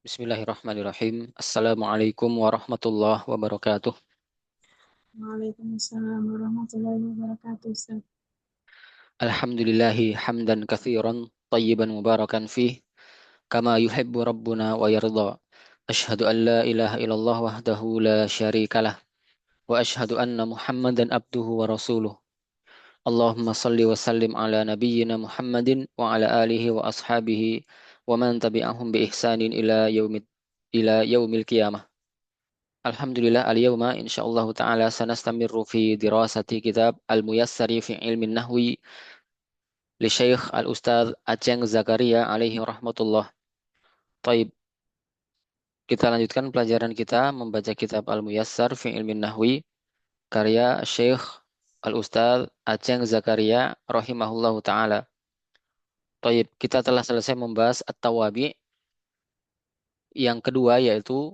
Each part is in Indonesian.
Bismillahirrahmanirrahim. Assalamualaikum warahmatullahi wabarakatuh. Waalaikumsalam warahmatullahi wabarakatuh, Ustaz. Alhamdulillahi hamdan kathiran tayyiban mubarakan fih kama yuhibbu rabbuna wa yarda. Ashhadu an la ilaha illallah wahdahu la syarikalah wa ashhadu anna Muhammadan abduhu wa rasuluh. Allahumma salli wa sallim ala nabiyyina Muhammadin wa ala alihi wa ashabihi wa man tabi'ahum bi ihsanin ila yaumil qiyamah. Alhamdulillah al-yawma insyaallah ta'ala sanastamirru fi dirasati kitab Al-Muyassari fi ilmi nahwi li Syekh Al-Ustadz Aceng Zakaria alaihi rahmatullah. Taib, kita lanjutkan pelajaran kita membaca kitab Al-Muyassar fi ilmi nahwi karya Syekh Al-Ustadz Aceng Zakaria rahimahullahu ta'ala. Taib, kita telah selesai membahas At-Tawabi yang kedua yaitu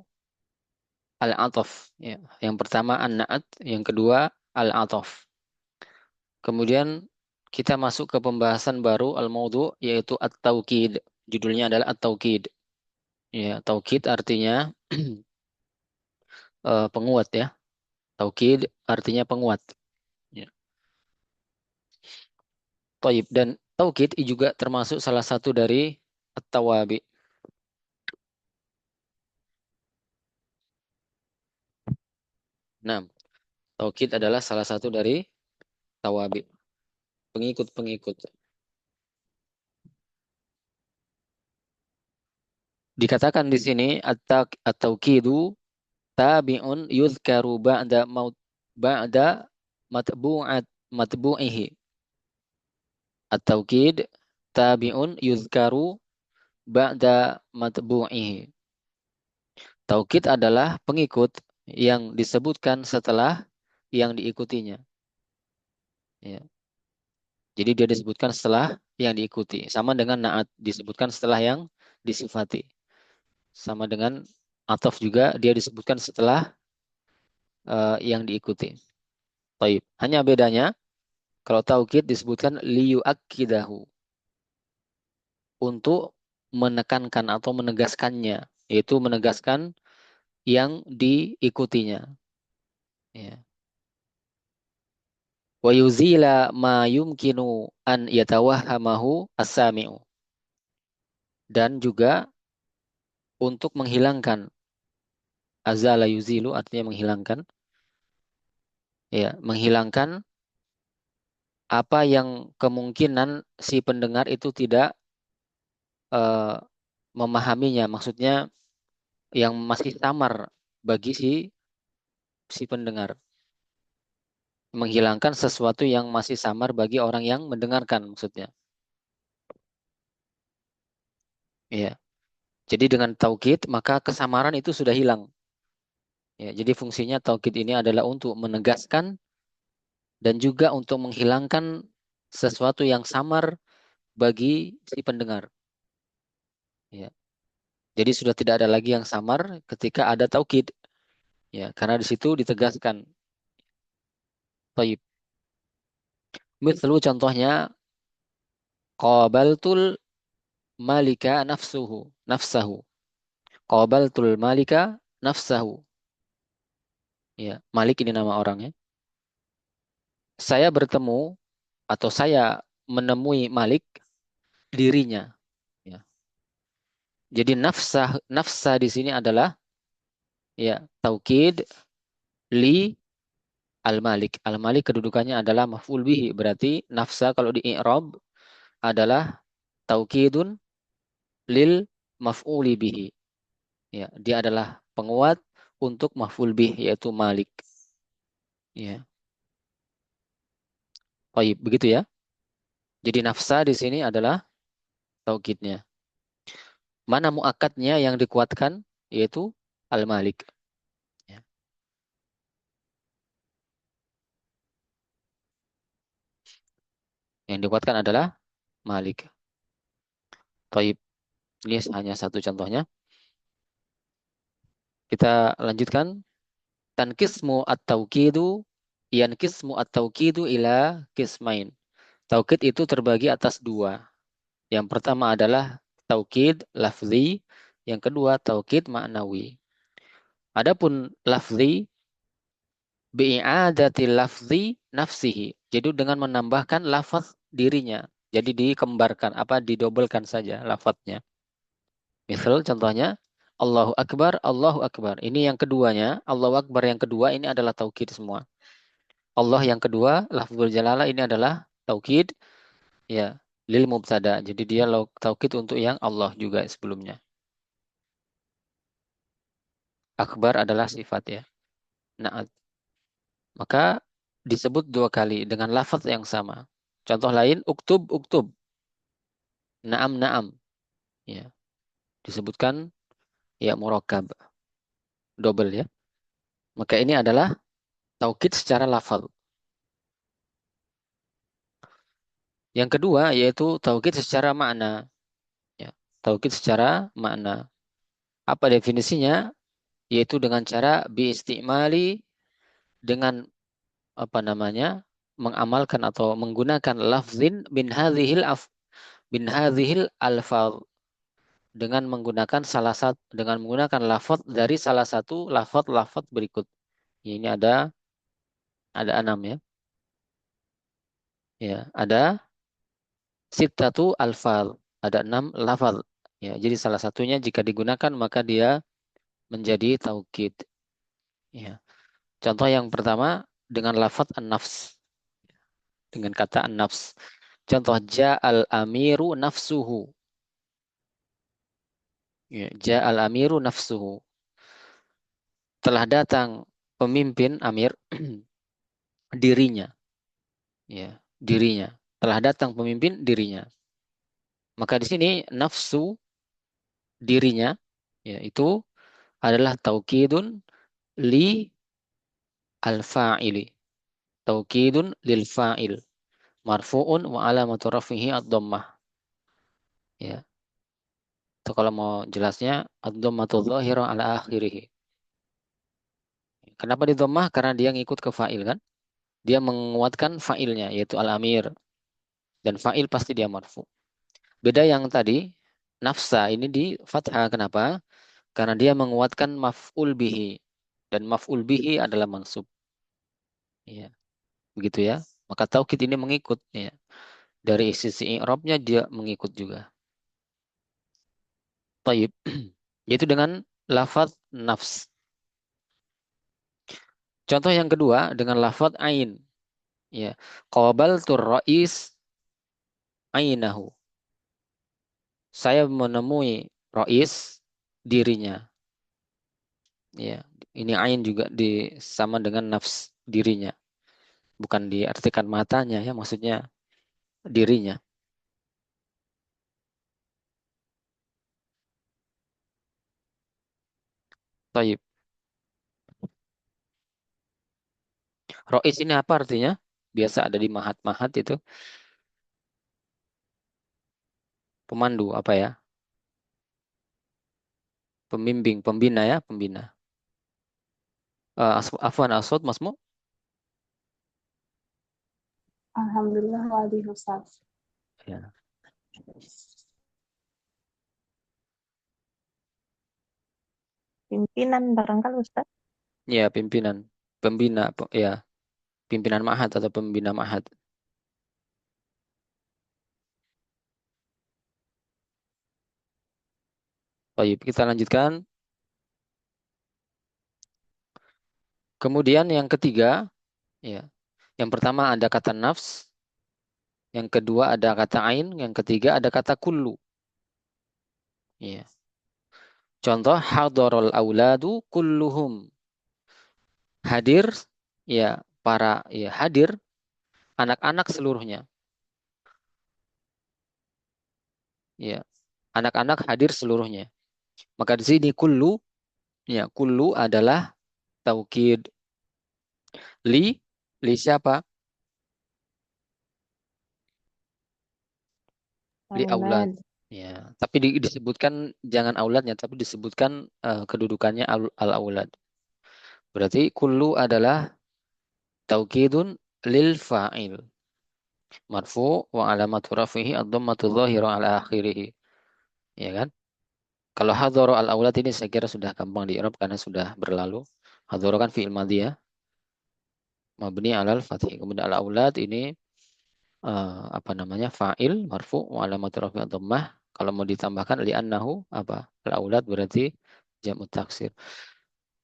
Al-Ataf. Ya. Yang pertama An-Na'at, yang kedua Al-Ataf. Kemudian kita masuk ke pembahasan baru al-maudhu yaitu at-taukid. Judulnya adalah at-taukid. Ya, taukid artinya penguat ya. Taukid artinya penguat. Ya. Taib dan taukid juga termasuk salah satu dari at-tawabi. Nah, taukid adalah salah satu dari tawabi, pengikut-pengikut. Dikatakan di sini at-taukidu tabi'un yuzkaru ba'da matbu'ihi. At-taukid tabi'un yuzkaru ba'da matbu'ihi. Taukid adalah pengikut yang disebutkan setelah yang diikutinya. Ya. Jadi dia disebutkan setelah yang diikuti. Sama dengan na'at disebutkan setelah yang disifati. Sama dengan ataf juga dia disebutkan setelah yang diikuti. Taib. Hanya bedanya kalau taukid disebutkan liyu'akkidahu untuk menekankan atau menegaskannya, yaitu menegaskan yang diikutinya. Ya. Wa yuzila ma yumkinu an yatawahhamahu as-sami'u. Dan juga untuk menghilangkan azala yuzilu artinya menghilangkan, ya, menghilangkan apa yang kemungkinan si pendengar itu tidak eh, memahaminya, maksudnya yang masih samar bagi si pendengar, menghilangkan sesuatu yang masih samar bagi orang yang mendengarkan maksudnya. Ya. Jadi dengan taukid maka kesamaran itu sudah hilang. Ya, jadi fungsinya taukid ini adalah untuk menegaskan dan juga untuk menghilangkan sesuatu yang samar bagi si pendengar. Ya. Jadi sudah tidak ada lagi yang samar ketika ada taukid. Ya, karena di situ ditegaskan. Taib. Mislu contohnya qabaltul malika nafsahu. Qabaltul malika nafsahu. Ya, Malik ini nama orangnya. Saya bertemu atau saya menemui Malik dirinya. Ya. Jadi nafsa di sini adalah ya taukid li al-Malik. Al-Malik kedudukannya adalah maf'ul bihi. Berarti nafsa kalau di i'rab adalah taukidun lil maf'uli bihi. Ya, dia adalah penguat untuk maf'ul bih yaitu Malik. Ya. Baik, begitu ya. Jadi nafsa di sini adalah taukidnya. Mana muakatnya yang dikuatkan yaitu al-Malik. Ya. Yang dikuatkan adalah Malik. Baik, ini hanya satu contohnya. Kita lanjutkan. Tankismu at-taukidu yankismu at-taukidu ila kismain. Taukid itu terbagi atas dua. Yang pertama adalah taukid lafzi Yang kedua taukid maknawi. Adapun lafzi bi'adati lafzi nafsihi. Jadi dengan menambahkan lafaz dirinya. Jadi dikembarkan, apa didobelkan saja lafaznya. Misal contohnya Allahu Akbar, Allahu Akbar. Ini yang keduanya, Allahu Akbar yang kedua ini adalah taukid semua. Allah yang kedua, lafzul jalalah ini adalah taukid ya lil mubtada. Jadi dia taukid untuk yang Allah juga sebelumnya. Akbar adalah sifat ya. Nah, maka disebut dua kali dengan lafaz yang sama. Contoh lain, uktub, uktub. Naam, naam. Ya, disebutkan ya murakkab, double ya. Maka ini adalah taukid secara lafaz. Yang kedua yaitu taukid secara makna. Ya, taukid secara makna. Apa definisinya? Yaitu dengan cara biistimali dengan apa namanya? Mengamalkan atau menggunakan lafzin bin hadhil alfaz dengan menggunakan dengan menggunakan lafaz dari salah satu lafaz berikut. Ini ada 6 ya. Ya, ada sittatu alfaz, ada 6 lafaz. Ya, jadi salah satunya jika digunakan maka dia menjadi taukid. Ya. Contoh yang pertama dengan lafaz an-nafs, dengan kata an-nafs. Contoh ja'al amiru nafsuhu. Ya, ja'al amiru nafsuhu. Telah datang pemimpin amir dirinya, ya, dirinya. Telah datang pemimpin dirinya. Maka di sini nafsu dirinya ya itu adalah taukidun li al-fa'ili. Taukidun lil fa'il. Marfu'un wa alamatu rafihi ad-dhammah. Ya. Itu kalau mau jelasnya ad-dhammatu dhahira ala akhirih. Kenapa di dhammah? Karena dia ngikut ke fa'il kan? Dia menguatkan fa'ilnya yaitu al-amir dan fa'il pasti dia marfu. Beda yang tadi nafsa ini di fathah kenapa? Karena dia menguatkan maf'ul bihi dan maf'ul bihi adalah mansub. Ya, begitu ya. Maka taukid ini mengikut ya. Dari sisi i'rabnya dia mengikut juga. Taib. Yaitu dengan lafaz nafs. Contoh yang kedua dengan lafaz ain. Ya. Qabaltur rais ainahu. Saya menemui rais dirinya. Ya. Ini ain juga sama dengan nafs dirinya. Bukan diartikan matanya ya, maksudnya dirinya. Taib. Rais ini apa artinya? Biasa ada di mahat-mahat itu. Pemandu apa ya? Pembimbing, pembina ya, pembina. Afwan Aswad, Masmu? Alhamdulillah wali Ustaz. Ya. Pimpinan barangkali Ustaz. Ya, pimpinan. Pembina, ya. Pimpinan ma'had atau pembina ma'had. Baik, kita lanjutkan. Kemudian yang ketiga, ya. Yang pertama ada kata nafs, yang kedua ada kata ain, yang ketiga ada kata kullu. Ya. Contoh hadarul auladu kulluhum. Hadir ya hadir anak-anak seluruhnya. Ya. Anak-anak hadir seluruhnya. Maka di sini kullu ya kullu adalah taukid li li siapa? Li aulad. Aulad. Ya, tapi disebutkan jangan auladnya, tapi disebutkan kedudukannya al-aulad. Berarti kullu adalah taukidun lil fa'il. Marfu wa alamatu rafihi ad-dhammatu dhahira ala akhirih. Ya kan? Kalau hadhara al-aulad ini saya kira sudah gampang di i'rab karena sudah berlalu. Hadhara kan fi'il madhi ya, mabni alal fathih. Kemudian al-aulad ini apa namanya? Fa'il marfu wa alamatu rafi'ah dhammah. Kalau mau ditambahkan li'annahu apa? Al-aulad berarti jamu taksir.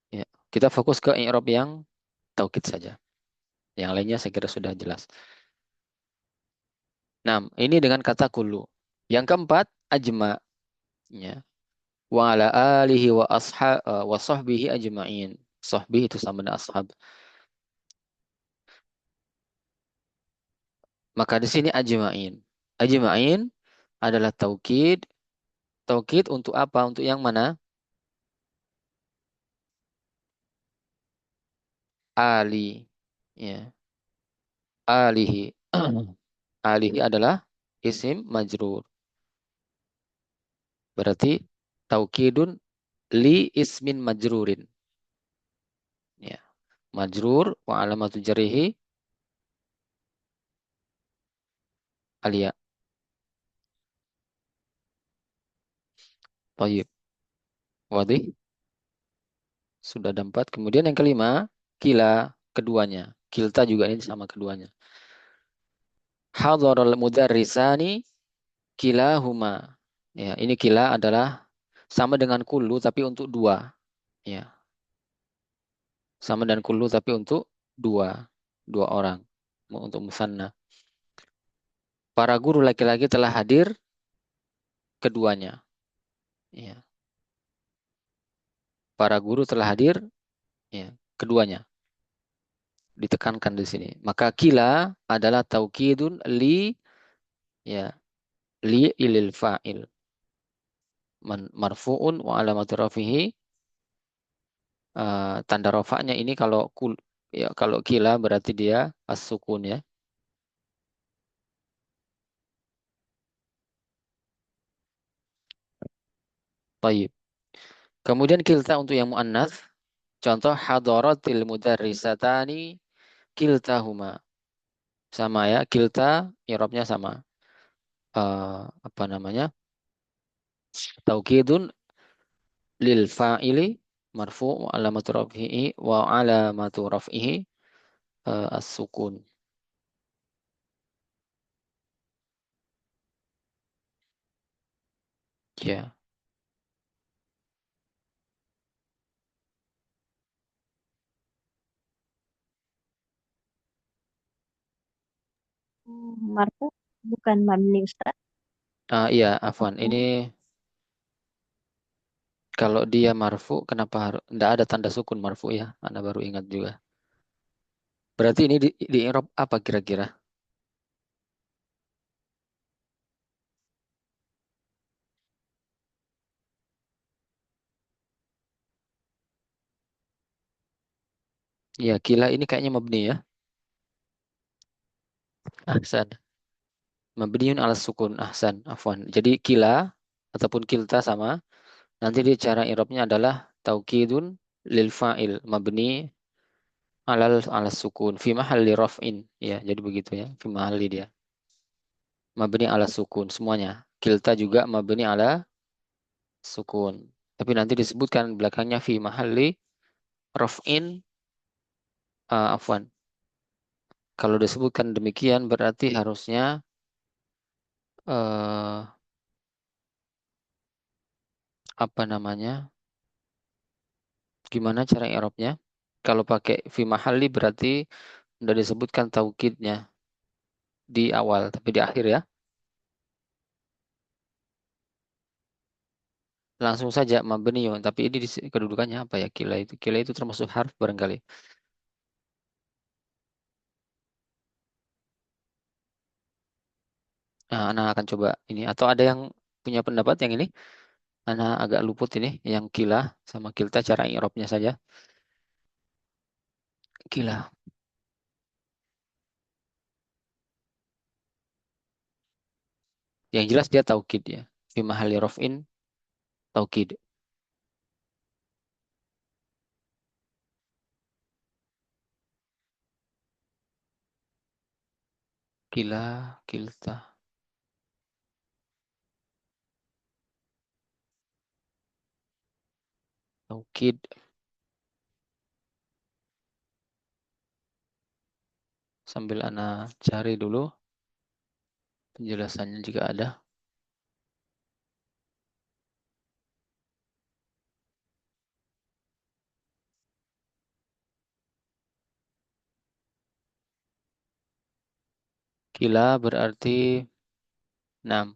Ya. Kita fokus ke i'rab yang taukid saja. Yang lainnya saya kira sudah jelas. Nah, ini dengan kata kullu. Yang keempat, ajma. Ya. Wa ala alihi wa sahbihi ajma'in. Sahbihi itu sama dengan ashab. Maka di sini ajma'in. Ajma'in adalah taukid. Taukid untuk apa? Untuk yang mana? Ali. Ya. Alihi. Alihi adalah isim majrur. Berarti taukidun li ismin majrurin. Ya. Majrur wa alamatu jarihi alia. Tayyib. Wadih. Sudah ada empat. Kemudian yang kelima, kila keduanya. Kilta juga ini sama keduanya. Hadharul mudarrisani kilahuma. Ya, ini kila adalah sama dengan kullu tapi untuk dua. Ya, sama dengan kullu tapi untuk dua. Dua orang. Untuk musanna. Para guru laki-laki telah hadir keduanya. Ya, para guru telah hadir ya, keduanya. Ditekankan di sini. Maka kila adalah taukidun li ya li ilil fa'il. Marfu'un wa alamatu rafihi tanda rofaknya ini kalau ya kalau kila berarti dia as-sukun ya. Taib. Kemudian kilta untuk yang muannats, contoh hadaratil mudarrisatani kiltahuma. Sama ya, kilta i'rabnya sama. Apa namanya? Taukidun lil fa'ili marfu' wa alamatu raf'ihi as-sukun. Ya. Marfu bukan mabni Ustaz. Iya, afwan. Ini kalau dia marfu, kenapa harus tidak ada tanda sukun marfu ya? Anda baru ingat juga. Berarti ini di i'rab apa kira-kira? Ya, kila ini kayaknya mabni ya. Ahsan. Mabniun ala sukun. Ahsan. Afwan. Jadi kila ataupun kilta sama. Nanti di cara i'rabnya adalah taukidun lil fa'il mabni ala sukun fi mahalli raf'in. Ya, jadi begitu ya. Fi mahalli dia. Mabni ala sukun semuanya. Kilta juga mabni ala sukun. Tapi nanti disebutkan belakangnya fi mahalli raf'in afwan. Kalau disebutkan demikian berarti harusnya eh, apa namanya? Gimana cara i'rabnya? Kalau pakai fi mahalli berarti sudah disebutkan taukidnya di awal, tapi di akhir ya. Langsung saja mabniun, tapi ini kedudukannya apa ya? Kila itu. Kila itu termasuk harf barangkali. Nah, Ana akan coba ini. Atau ada yang punya pendapat yang ini? Ana agak luput ini, yang kila sama kilta cara i'rabnya saja. Kila. Yang jelas dia taukid ya. Fi mahalli raf'in taukid. Kila, kilta. taukid. Sambil ana cari dulu penjelasannya jika ada. Kila berarti 6.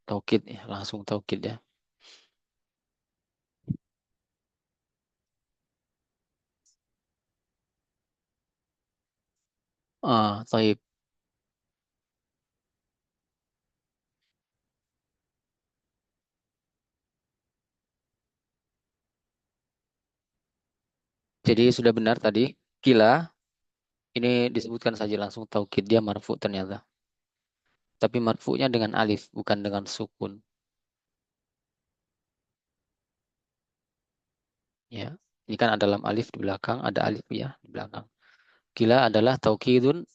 Taukid ya, langsung taukid ya. Taib. Jadi sudah benar tadi. Kila ini disebutkan saja langsung taukid, dia marfu ternyata. Tapi marfu'nya dengan alif, bukan dengan sukun. Ya, ini kan ada lam alif di belakang, ada alif ya di belakang. Kila adalah taukidun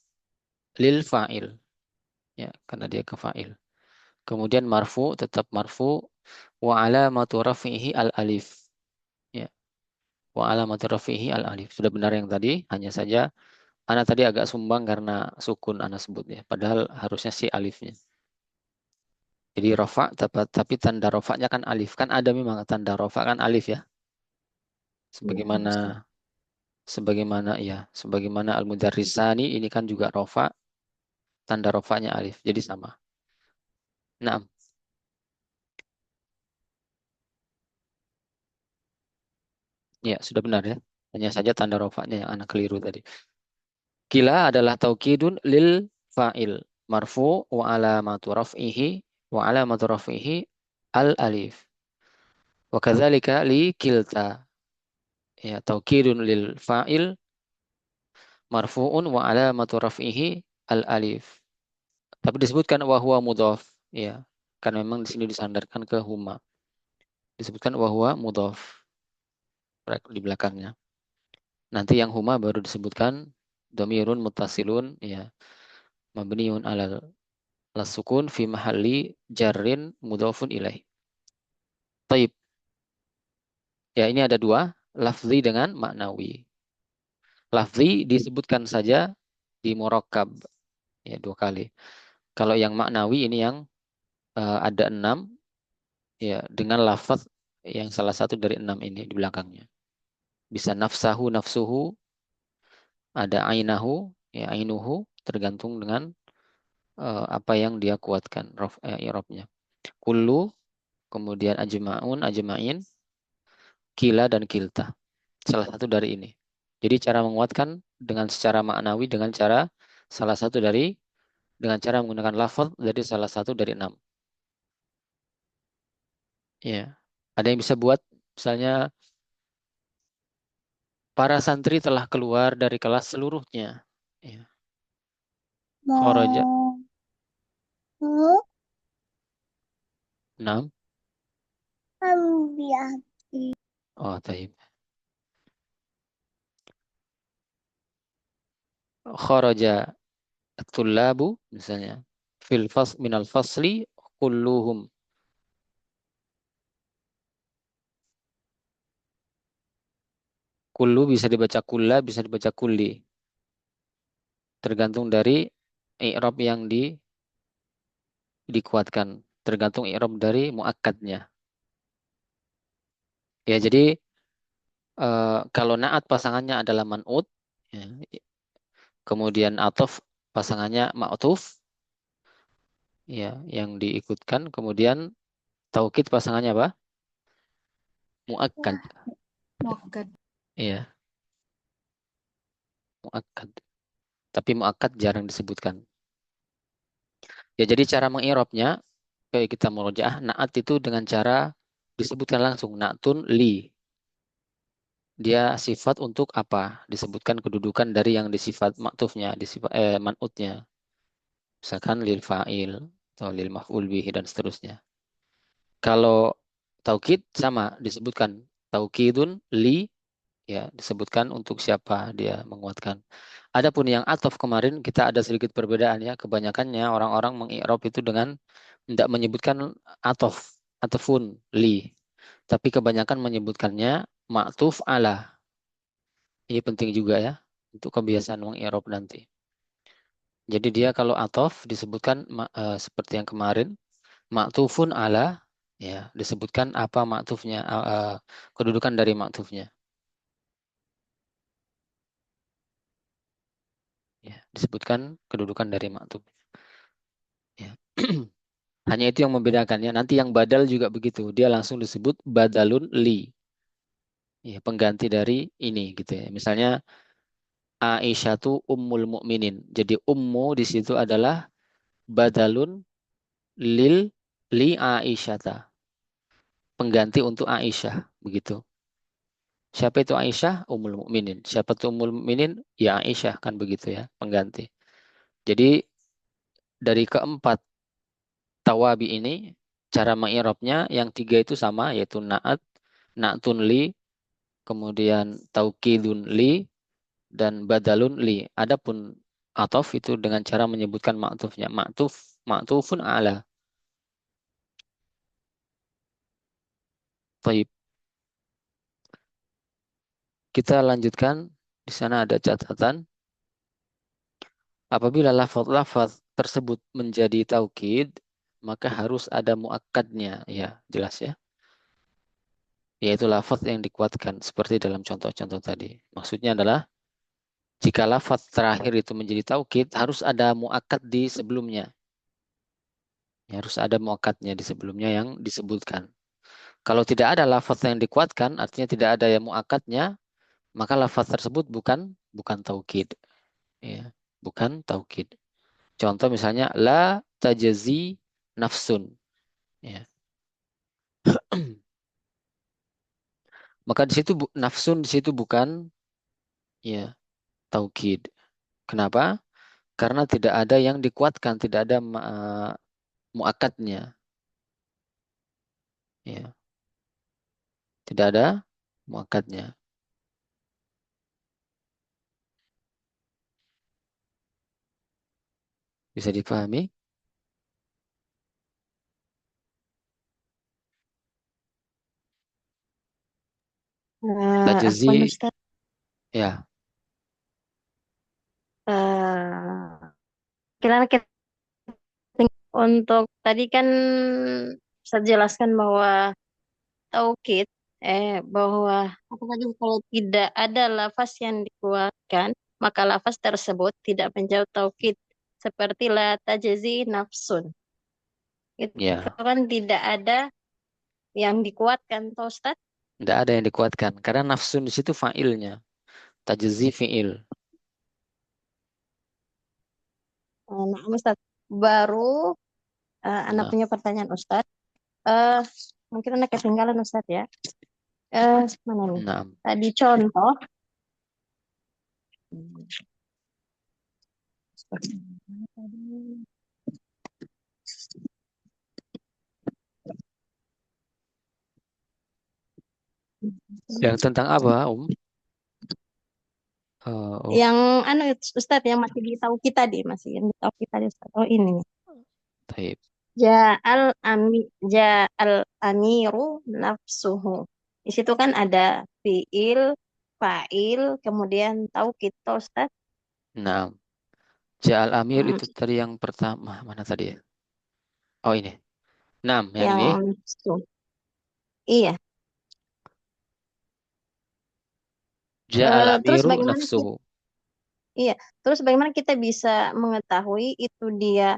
lil fa'il. Ya, karena dia ke fa'il. Kemudian marfu tetap marfu wa alamatu rafihi al alif. Ya, wa alamatu rafihi al alif. Sudah benar yang tadi, hanya saja ana tadi agak sumbang karena sukun ana sebut ya. Padahal harusnya si alifnya. Jadi rofa tapi tanda rofaknya kan alif. Kan ada memang tanda rofa kan alif ya. Iya, Sebagaimana Ustaz. sebagaimana al-mudarrisani ini kan juga rofa, tanda rofaknya alif. Jadi sama. Nah, ya sudah benar ya. Hanya saja tanda rofaknya yang anak keliru tadi. Kila adalah taukidun lil fa'il. Marfu wa alamatu raf'ihi al alif. Wa kadzalika li kilta. Ya, taukidun lil fa'il marfu'un wa alamatu raf'ihi al alif. Tapi disebutkan wa huwa mudhaf. Ya, kan memang di sini disandarkan ke huma. Disebutkan wa huwa mudhaf di belakangnya. Nanti yang huma baru disebutkan domirun mutasilun ya mabniun alal lasukun fi mahalli jarrin mudhafun ilaih. Taib. Ya ini ada dua, lafzi dengan maknawi. Lafzi disebutkan saja di murakkab ya dua kali. Kalau yang maknawi ini yang ada 6 ya dengan lafaz yang salah satu dari 6 ini di belakangnya. Bisa nafsahu, nafsuhu, ada ainahu, ya ainuhu, tergantung dengan apa yang dia kuatkan, i'rabnya. Kullu, kemudian ajma'un, ajma'in, kila dan kilta. Salah satu dari ini. Jadi cara menguatkan dengan secara maknawi, dengan cara salah satu dari, dengan cara menggunakan lafaz dari salah satu dari 6. Ya. Ada yang bisa buat, misalnya, para santri telah keluar dari kelas seluruhnya. Ya. Kharaja. Mau 6. ambil. Oh, taib. Kharaja at-tullabu, misalnya. Minal fasli kulluhum. Kullu bisa dibaca kulla, bisa dibaca kulli. Tergantung dari i'rab yang dikuatkan. Tergantung i'rab dari muakkadnya. Ya, jadi kalau na'at pasangannya adalah man'ut, ya, kemudian atof pasangannya ma'tuf, ya, yang diikutkan. Kemudian taukid pasangannya apa? Muakkad. Muakkad. Iya, muakkad. Tapi muakkad jarang disebutkan. Ya, jadi cara mengirobnya, kayak kita murojaah, naat itu dengan cara disebutkan langsung. Na'tun li. Dia sifat untuk apa? Disebutkan kedudukan dari yang disifat maktufnya, man'utnya. Misalkan lil fa'il, atau lil maf'ul bihi, dan seterusnya. Kalau taukid sama, disebutkan taukidun li, ya disebutkan untuk siapa dia menguatkan. Adapun yang atof kemarin kita ada sedikit perbedaan ya. Kebanyakannya orang-orang mengi'rab itu dengan tidak menyebutkan atof. atafun li. Tapi kebanyakan menyebutkannya ma'tuf ala. Ini penting juga ya untuk kebiasaan mengi'rab nanti. Jadi dia kalau atof disebutkan seperti yang kemarin ma'tufun ala, ya disebutkan apa ma'tufnya, kedudukan dari ma'tufnya. Ya, disebutkan kedudukan dari ma'tuf. Ya. Hanya itu yang membedakannya. Nanti yang badal juga begitu. Dia langsung disebut badalun li. Ya, pengganti dari ini gitu ya. Misalnya Aisyah tu ummul mukminin. Jadi ummu di situ adalah badalun lil li Aisyata. Pengganti untuk Aisyah begitu. Siapa itu Aisyah? Ummul mukminin. Siapa itu ummul mukminin? Ya Aisyah kan begitu ya, pengganti. Jadi dari keempat tawabi ini cara mengi'rabnya yang tiga itu sama yaitu na'at, na'tun li, kemudian taukidun li dan badalun li. Adapun atof itu dengan cara menyebutkan ma'tufnya. Ma'tufun ala. Baik, kita lanjutkan. Di sana ada catatan. Apabila lafaz-lafaz tersebut menjadi taukid, maka harus ada muakkadnya. Ya, jelas ya. Yaitu lafaz yang dikuatkan seperti dalam contoh-contoh tadi. Maksudnya adalah jika lafaz terakhir itu menjadi taukid, harus ada muakkad di sebelumnya. Ya, harus ada muakkadnya di sebelumnya yang disebutkan. Kalau tidak ada lafaz yang dikuatkan, artinya tidak ada yang muakkadnya, maka lafaz tersebut bukan taukid. Ya, bukan taukid. Contoh misalnya la tajzi nafsun. Ya. Maka di situ nafsun di situ bukan ya taukid. Kenapa? Karena tidak ada yang dikuatkan, tidak ada muakatnya. Ya, tidak ada muakatnya. Bisa dipahami? Afwan Tajzi, Ustaz. ya, Eh, Kira-kira untuk tadi kan saya jelaskan bahwa taukid, bahwa apa tadi kalau tidak ada lafaz yang dikuatkan, maka lafaz tersebut tidak menjawab taukid. Seperti la tajzi nafsun. Itu ya, kan tidak ada yang dikuatkan, toh Ustaz. tidak ada yang dikuatkan. Karena nafsun di situ fa'ilnya. Tajzi fi'il. Nah, Ustaz, baru anak Nah, punya pertanyaan Ustaz. Eh, Mungkin anak ketinggalan Ustaz ya. Eh, Mana nih? nah. Tadi contoh. Yang tentang apa, Oh, Yang anu Ustadz yang masih di tahu kita di masih yang di tahu kita di Ustadz. Oh ini nih. taib. Ja'al amiru nafsuhu. Di situ kan ada fiil, fa'il, kemudian taukid toh Ustadz. Nah, Ja'al Amir Hmm, itu tadi yang pertama. Mana tadi ya? Oh ini. Nah, yang yang ini. nafsu. Iya. Ja'al Terus Amiru bagaimana kita, nafsuhu. iya. Terus bagaimana kita bisa mengetahui itu dia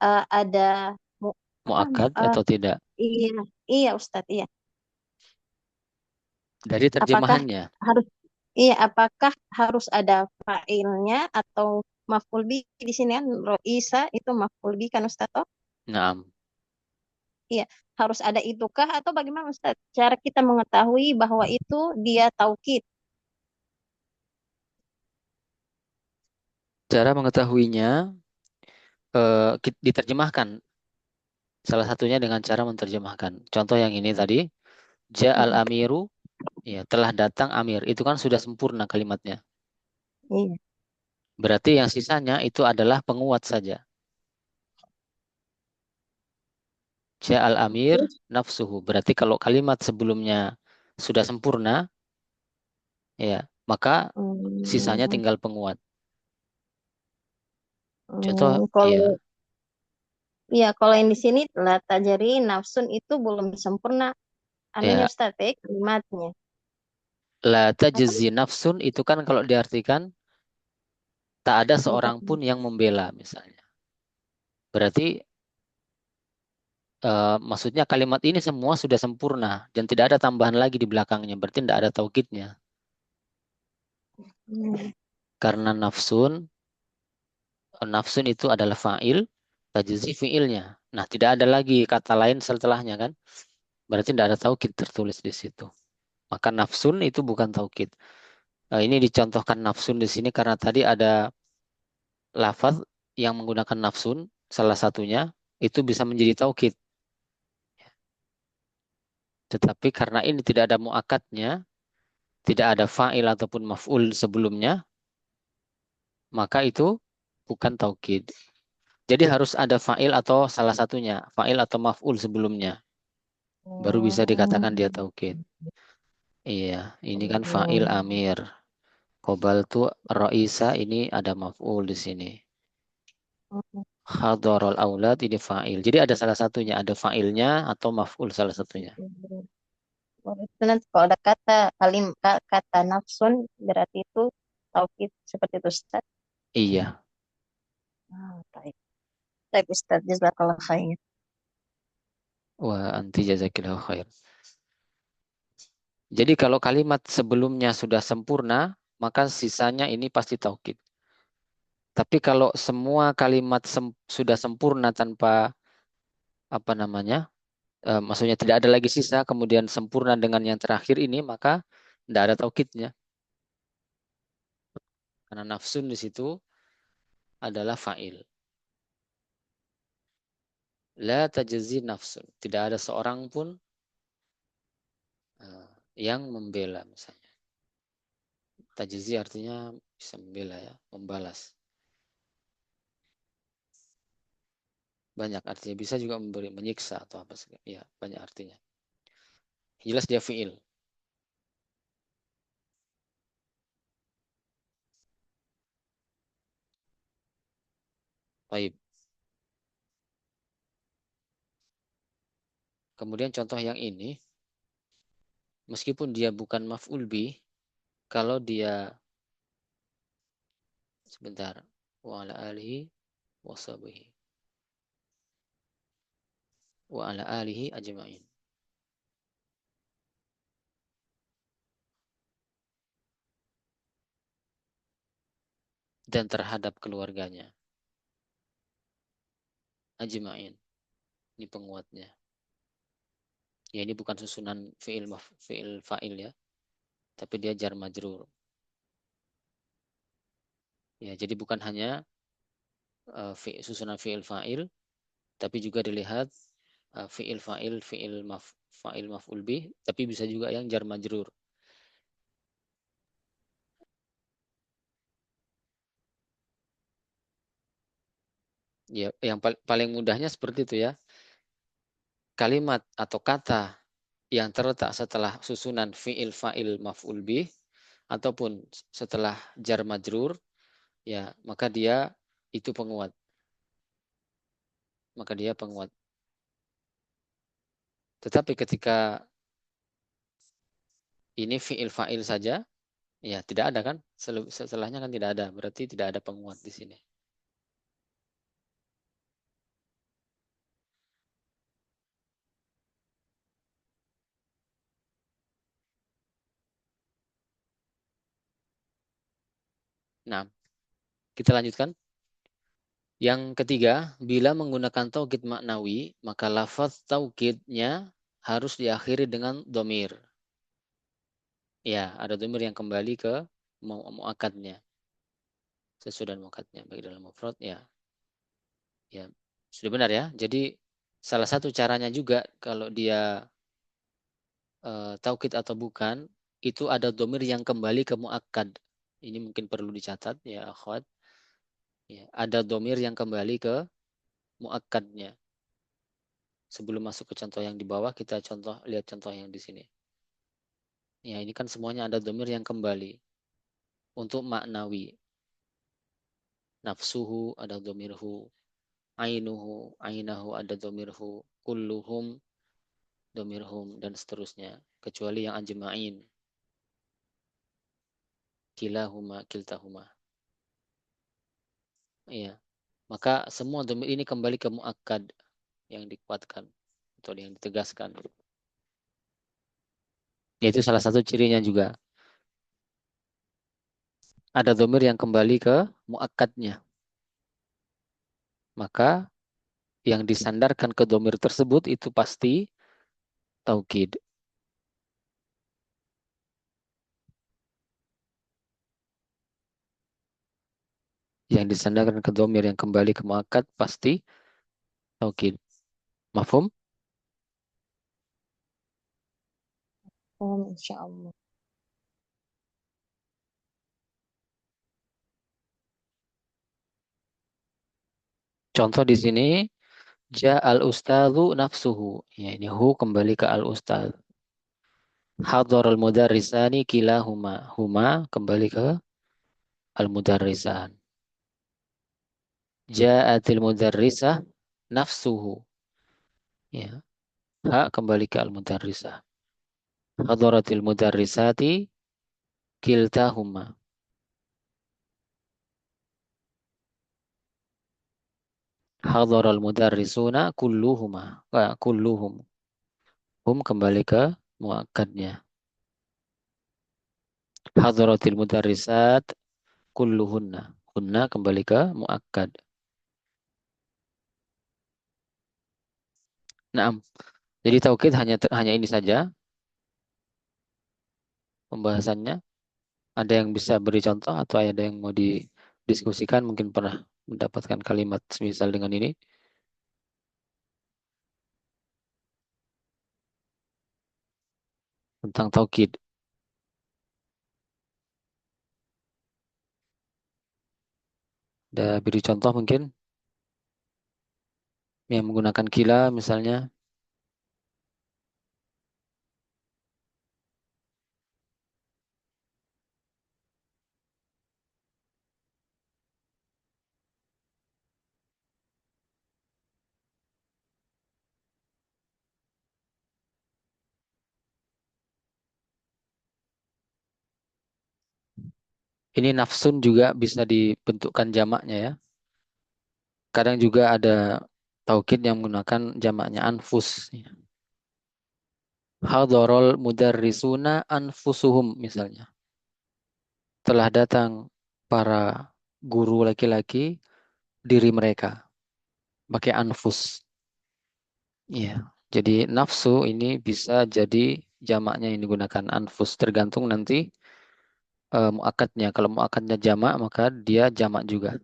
ada apa? Muakkad eh, atau tidak? iya, iya Ustadz, iya. Dari Apakah terjemahannya. harus Iya, apakah harus ada fa'ilnya atau maf'ul bi di sini kan ro'isa itu maf'ul bi kan Ustaz? Toh? Nah, Iya, harus ada itukah atau bagaimana Ustaz? Cara kita mengetahui bahwa itu dia taukid. cara mengetahuinya diterjemahkan. Salah satunya dengan cara menerjemahkan. Contoh yang ini tadi, Ja'al Mm-mm. Amiru, ya telah datang Amir. Itu kan sudah sempurna kalimatnya. Iya. Berarti yang sisanya itu adalah penguat saja. Ja'al amir Terus, nafsuhu. Berarti kalau kalimat sebelumnya sudah sempurna, ya, maka sisanya hmm, tinggal penguat. Contoh, kalau ya, ya kalau yang di sini la tajari nafsun itu belum sempurna anunya ya, Ustaz ya, kalimatnya. la Apa? tajzi nafsun itu kan kalau diartikan tak ada seorang Bukan. pun yang membela misalnya. Berarti maksudnya kalimat ini semua sudah sempurna dan tidak ada tambahan lagi di belakangnya. Berarti tidak ada taukidnya. Hmm. Karena nafsun itu adalah fa'il, tajzi fi'ilnya. Nah, tidak ada lagi kata lain setelahnya kan? Berarti tidak ada taukid tertulis di situ. Maka nafsun itu bukan taukid. Ini dicontohkan nafsun di sini karena tadi ada lafaz yang menggunakan nafsun, salah satunya itu bisa menjadi taukid. Tetapi karena ini tidak ada muakatnya, tidak ada fa'il ataupun maf'ul sebelumnya, maka itu bukan taukid. Jadi harus ada fa'il atau salah satunya, fa'il atau maf'ul sebelumnya, baru bisa dikatakan dia taukid. Iya, ini kan fa'il amir. Kobaltu Raisa ini ada maf'ul di sini. Hadharul aulad ini fa'il. Jadi ada salah satunya, ada fa'ilnya atau maf'ul salah satunya. Itu nanti kalau ada kata nafsun berarti itu taukid seperti itu Ustaz. Iya. Baik. Baik Ustaz, jazakallah khair. Wah, anti jazakillahu khair. Jadi kalau kalimat sebelumnya sudah sempurna, maka sisanya ini pasti taukid. Tapi kalau semua kalimat sudah sempurna tanpa apa namanya, maksudnya tidak ada lagi sisa, kemudian sempurna dengan yang terakhir ini, maka tidak ada taukidnya. Karena nafsun di situ adalah fa'il. La tajzi nafsun. Tidak ada seorang pun yang membela misalnya. Tajzi artinya bisa membela ya, membalas. Banyak artinya. Bisa juga memberi, menyiksa atau apa. Ya, banyak artinya. Jelas dia fi'il. Baik. Kemudian contoh yang ini, meskipun dia bukan maf'ul bih, kalau dia sebentar, wa ala alihi wa sahbihi wa ala alihi ajma'in, dan terhadap keluarganya ajma'in. Ini penguatnya. Ya ini bukan susunan fi'il fa'il ya, tapi dia jar majrur. Ya, jadi bukan hanya susunan fi'il fa'il, tapi juga dilihat fi'il fa'il, fa'il maf'ul bih, tapi bisa juga yang jar majrur. Ya, yang paling mudahnya seperti itu ya. Kalimat atau kata yang terletak setelah susunan fi'il fa'il maf'ul bih ataupun setelah jar majrur, ya, maka dia itu penguat. Maka dia penguat. Tetapi ketika ini fi'il fa'il saja, ya tidak ada kan? Setelahnya kan tidak ada. Berarti tidak ada penguat di sini. Nah, kita lanjutkan. Yang ketiga, bila menggunakan taukid maknawi, maka lafaz taukidnya harus diakhiri dengan domir. Ya, ada domir yang kembali ke muakadnya. Sesuai dengan muakadnya. Baik dalam mufrad, ya. Ya, sudah benar ya. Jadi, salah satu caranya juga kalau dia taukid atau bukan, itu ada domir yang kembali ke muakad. Ini mungkin perlu dicatat ya, akhwat. Ya, ada domir yang kembali ke muakadnya. Sebelum masuk ke contoh yang di bawah, kita lihat contoh yang di sini. Ya, ini kan semuanya ada domir yang kembali. Untuk maknawi, nafsuhu ada domirhu, ainuhu, ainahu ada domirhu, kulluhum, domirhum, dan seterusnya. Kecuali yang ajma'in, kilahuma, kiltahuma. Iya. Maka semua domir ini kembali ke muakkad yang dikuatkan atau yang ditegaskan. Yaitu salah satu cirinya juga. Ada domir yang kembali ke muakkadnya. Maka yang disandarkan ke domir tersebut itu pasti taukid. Yang disandarkan ke domir yang kembali ke muakkad pasti taukid. Mafhum? Oh, Insya Allah. Contoh di sini, ja al ustadzu nafsuhu. Ya, ini hu kembali ke al ustadz. Hadar al mudarrisani kilahuma. Huma kembali ke al mudarrisan. Ja'atil mudarrisah nafsuhu. Ya, ha kembali ke al mudarrisah. Hadaratil mudarrisati kiltahuma. Hadaral mudarrisuna kulluhuma. Kulluhum. Hum kembali ke muakkadnya. Hadaratil mudarrisat kulluhunna. Hunna kembali ke muakkad. Naam. Jadi taukid hanya ini saja pembahasannya. Ada yang bisa beri contoh atau ada yang mau didiskusikan, mungkin pernah mendapatkan kalimat semisal dengan ini tentang taukid. Ada beri contoh mungkin yang menggunakan kila misalnya. Ini nafsun juga bisa dibentukkan jamaknya ya. Kadang juga ada taukid yang menggunakan jamaknya anfus. Hadarul mudarrisuna anfusuhum misalnya. Telah datang para guru laki-laki diri mereka. Pakai anfus. Iya. Jadi nafsu ini bisa jadi jamaknya yang digunakan anfus. Tergantung nanti muakatnya. Kalau muakatnya jamak maka dia jamak juga.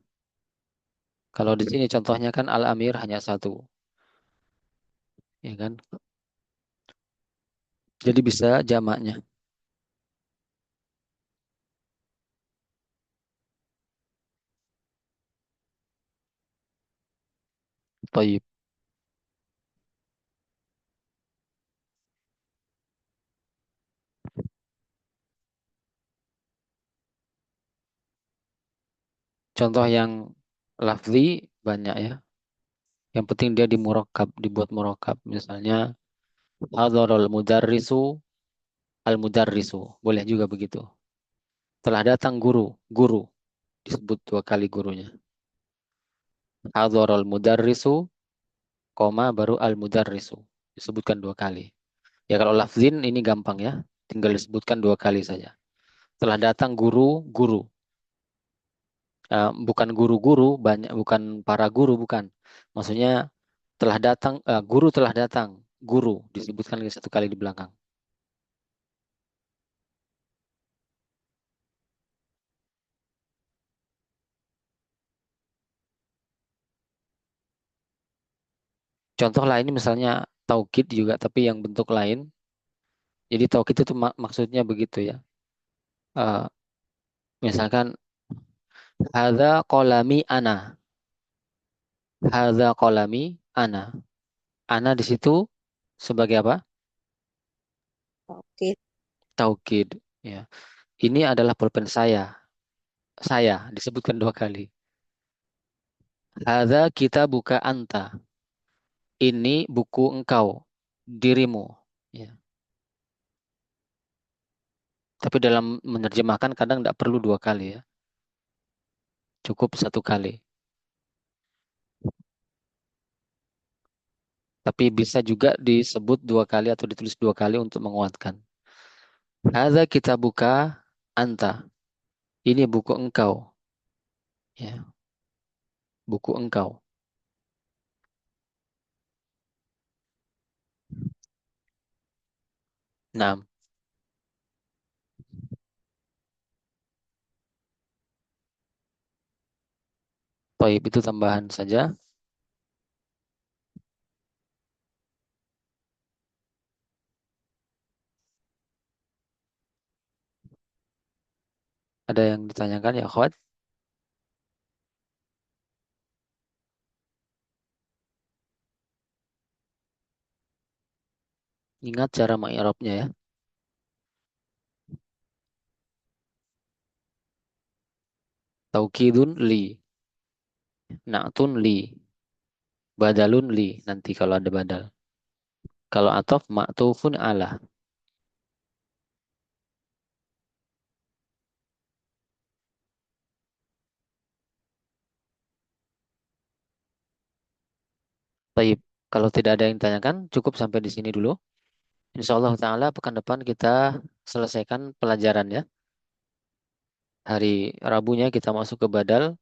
Kalau di sini contohnya kan al-amir hanya satu. Ya kan? Jadi bisa jamaknya. Thayyib. Contoh yang lafzi banyak ya. Yang penting dia dibuat murakkab. Misalnya hadarul mudarrisu al-mudarrisu. Boleh juga begitu. Telah datang guru, guru disebut dua kali gurunya. Hadarul mudarrisu, koma baru al-mudarrisu. Disebutkan dua kali. Ya kalau lafzin ini gampang ya. Tinggal disebutkan dua kali saja. Telah datang guru, guru. Bukan guru-guru, banyak bukan para guru, bukan. Maksudnya telah datang, guru telah datang. Guru disebutkan lagi satu kali di belakang. Contoh lain misalnya taukid juga, tapi yang bentuk lain. Jadi taukid itu maksudnya begitu ya. Eh, Misalkan hadza qalami ana. Hadza qalami ana. Ana di situ sebagai apa? Oke. Taukid. Ya. Ini adalah pulpen saya. Saya disebutkan dua kali. Hadza kita buka anta. Ini buku engkau, dirimu. Ya. Tapi dalam menerjemahkan kadang tidak perlu dua kali ya. Cukup satu kali. Tapi bisa juga disebut dua kali atau ditulis dua kali untuk menguatkan. Hadza kita buka anta. Ini buku engkau. Ya, buku engkau. Nah, toib itu tambahan saja. Ada yang ditanyakan ya, Khawat? Ingat cara mengi'rabnya ya. Taukidun li, na'tun li, badalun li nanti kalau ada badal. Kalau atof ma'tufun ala. Taib. Kalau tidak ada yang ditanyakan, cukup sampai di sini dulu. Insya Allah Ta'ala pekan depan kita selesaikan pelajaran ya. Hari Rabunya kita masuk ke badal.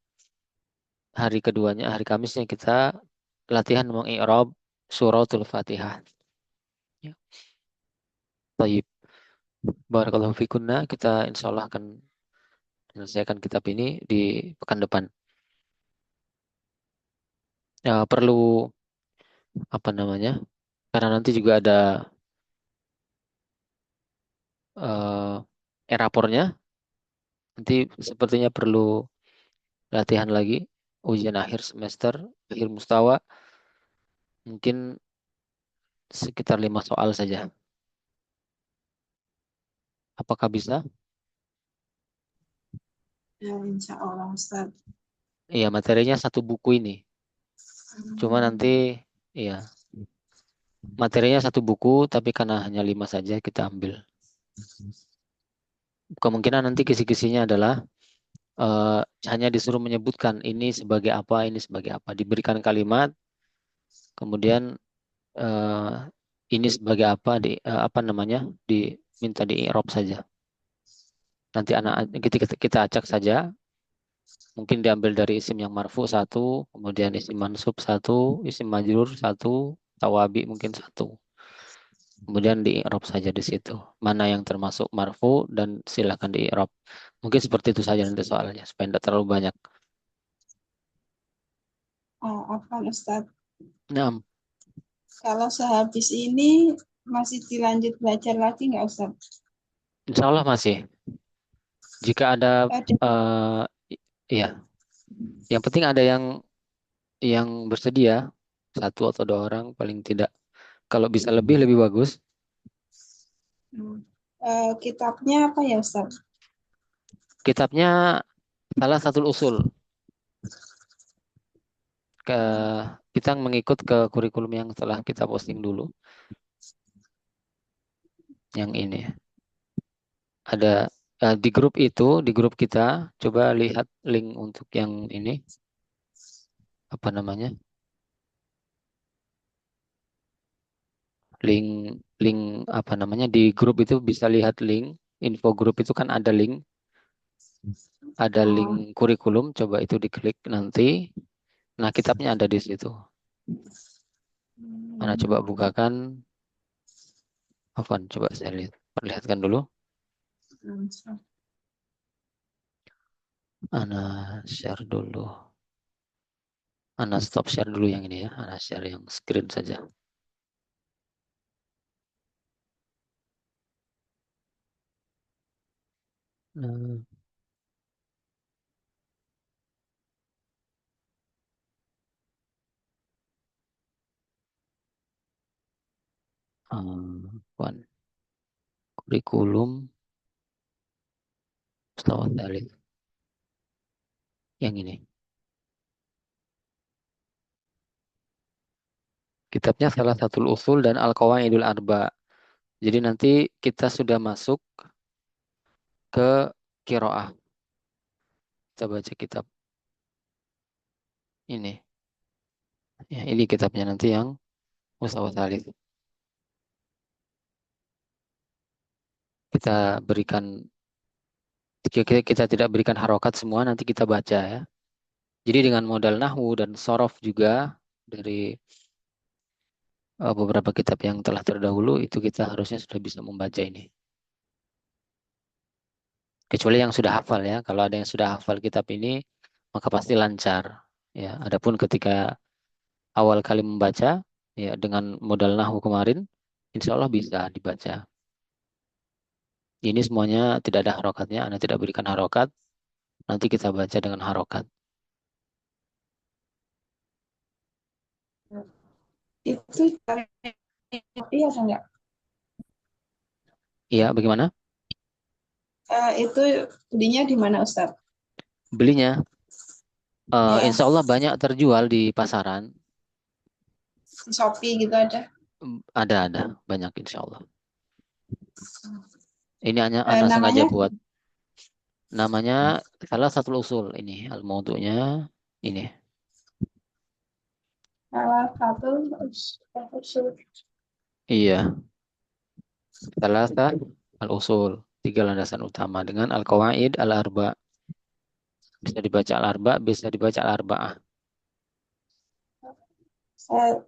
Hari keduanya, hari Kamisnya kita latihan mengi'rab suratul Fatihah. Ya. Taib. Barakallahu fikunna. Kita insya Allah akan menyelesaikan kitab ini di pekan depan. Ya, perlu apa namanya? Karena nanti juga ada rapornya. Nanti sepertinya perlu latihan lagi. Ujian akhir semester, akhir mustawa. Mungkin sekitar 5 soal saja. Apakah bisa? Ya, insya Allah, Ustaz. Iya, materinya satu buku ini. Cuma nanti, iya, materinya satu buku, tapi karena hanya 5 saja kita ambil. Kemungkinan nanti kisi-kisinya adalah eh, hanya disuruh menyebutkan ini sebagai apa, ini sebagai apa. Diberikan kalimat, kemudian eh, ini sebagai apa, apa namanya, diminta di i'rab saja. Nanti anak kita acak saja. Mungkin diambil dari isim yang marfu satu, kemudian isim mansub satu, isim majrur satu, tawabi mungkin satu. Kemudian di i'rab saja di situ. Mana yang termasuk marfu dan silakan di i'rab. Mungkin seperti itu saja nanti soalnya supaya tidak terlalu banyak. Oh, apa Ustaz? Nah, Kalau sehabis ini masih dilanjut belajar lagi nggak Ustaz? insya Allah masih. Jika ada, Ada. eh ya, yang penting ada yang bersedia satu atau dua orang paling tidak. Kalau bisa lebih lebih bagus. Hmm. Kitabnya apa ya Ustaz? Kitabnya salah satu usul ke kita mengikut ke kurikulum yang telah kita posting dulu. Yang ini ada di grup itu, di grup kita, coba lihat link untuk yang ini, apa namanya? Link link apa namanya? Di grup itu bisa lihat link, info grup itu kan ada link Oh, kurikulum, coba itu diklik nanti. Nah, kitabnya ada di situ. Mana coba bukakan, Afwan, coba saya lihat, perlihatkan dulu. Ana share dulu. Ana stop share dulu yang ini ya. Ana share yang screen saja. Nah, Wan, kurikulum Mustawa Tsalib. Yang ini. Kitabnya salah satu usul dan Al-Qawaidul Arba. Jadi nanti kita sudah masuk ke kiroah. Kita baca kitab ini. Ya, ini kitabnya nanti yang Mustawa Tsalib. Kita berikan, kita tidak berikan harokat semua, nanti kita baca ya. Jadi dengan modal nahwu dan sorof juga dari beberapa kitab yang telah terdahulu, itu kita harusnya sudah bisa membaca ini. Kecuali yang sudah hafal ya. Kalau ada yang sudah hafal kitab ini, maka pasti lancar. Ya, adapun ketika awal kali membaca, ya dengan modal nahwu kemarin, insya Allah bisa dibaca. Ini semuanya tidak ada harokatnya, Anda tidak berikan harokat, nanti kita baca dengan harokat. Itu iya atau enggak? Iya, bagaimana? Itu belinya di mana Ustaz? Belinya, Ya, insya Allah banyak terjual di pasaran. di Shopee gitu ada. Ada, banyak insya Allah. Ini hanya anak sengaja Namanya buat. Namanya salah satu usul ini, al-maudu'nya ini. salah satu usul. Iya, salah satu al-usul. Tiga landasan utama dengan al-qawaid al-arba. Bisa dibaca al-arba, bisa dibaca al-arba'ah.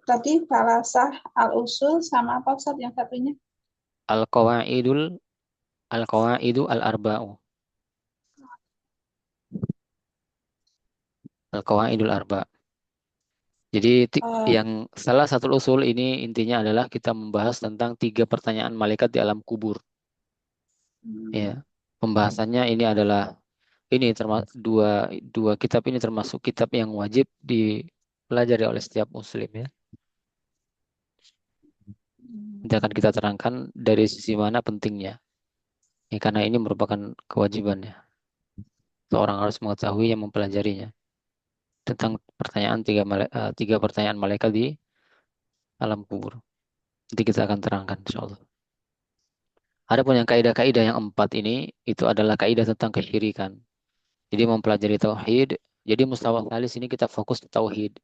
Tadi falasah al-usul sama apa Ustaz yang satunya? Al-qawaidul al-qawaidu al-arba'u. Al-qawaidul arba. Jadi Eh, yang salah satu usul ini intinya adalah kita membahas tentang tiga pertanyaan malaikat di alam kubur. Ya, pembahasannya ini adalah ini termasuk dua kitab ini termasuk kitab yang wajib dipelajari oleh setiap muslim ya. Nanti akan kita terangkan dari sisi mana pentingnya. Ya, karena ini merupakan kewajibannya. Seorang harus mengetahui yang mempelajarinya tentang tiga pertanyaan malaikat di alam kubur. Nanti kita akan terangkan insya Allah. Adapun yang kaidah-kaidah yang empat ini itu adalah kaidah tentang kesyirikan. Jadi mempelajari tauhid. Jadi mustawa tsalis ini kita fokus ke tauhid.